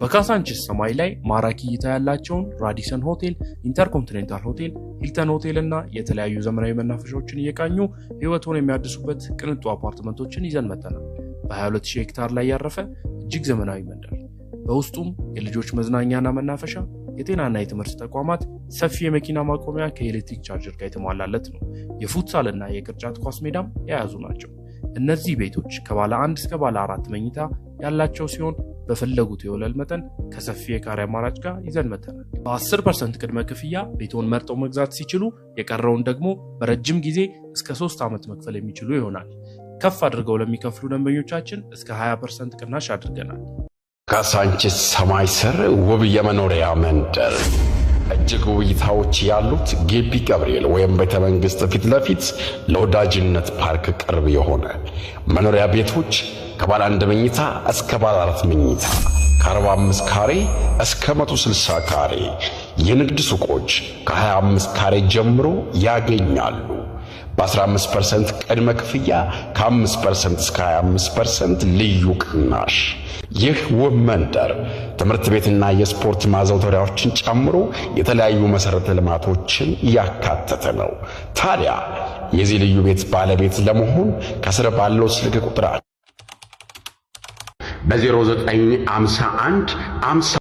በካሳንቺስ ሰማይ ላይ ማራኪ እይታ ያላቸውን ራዲሰን ሆቴል፣ ኢንተርኮንቲኔንታል ሆቴል፣ ሂልተን ሆቴል እና የተለያዩ ዘመናዊ መናፈሻዎችን እየቃኙ ህይወቱን የሚያድሱበት ቅንጡ አፓርትመንቶችን ይዘን መጥተናል። በ22000 ሄክታር ላይ ያረፈ እጅግ ዘመናዊ መንደር፣ በውስጡም የልጆች መዝናኛና መናፈሻ፣ የጤናና የትምህርት ተቋማት፣ ሰፊ የመኪና ማቆሚያ ከኤሌክትሪክ ቻርጀር ጋር የተሟላለት ነው። የፉትሳልና የቅርጫት ኳስ ሜዳም የያዙ ናቸው። እነዚህ ቤቶች ከባለ 1 እስከ ባለ 4 መኝታ ያላቸው ሲሆን በፈለጉት የወለል መጠን ከሰፊ የካሬ አማራጭ ጋር ይዘን መጥተናል። በ10% ቅድመ ክፍያ ቤቶን መርጠው መግዛት ሲችሉ የቀረውን ደግሞ በረጅም ጊዜ እስከ 3 ዓመት መክፈል የሚችሉ ይሆናል። ከፍ አድርገው ለሚከፍሉ ደንበኞቻችን እስከ 20% ቅናሽ አድርገናል። ካሳንቺስ ሰማይ ስር ውብ የመኖሪያ መንደር እጅግ ውብ እይታዎች ያሉት ግቢ ገብርኤል ወይም ቤተ መንግስት ፊት ለፊት ለወዳጅነት ፓርክ ቅርብ የሆነ መኖሪያ ቤቶች ከባለ 1 መኝታ እስከ ባለ 4 መኝታ ከ45 ካሬ እስከ 160 ካሬ የንግድ ሱቆች ከ25 ካሬ ጀምሮ ያገኛሉ። በ15% ቅድመ ክፍያ ከ5% እስከ 25% ልዩ ቅናሽ። ይህ ውብ መንደር ትምህርት ቤትና የስፖርት ማዘውተሪያዎችን ጨምሮ የተለያዩ መሰረተ ልማቶችን ያካተተ ነው። ታዲያ የዚህ ልዩ ቤት ባለቤት ለመሆን ከስር ባለው ስልክ ቁጥር በ0951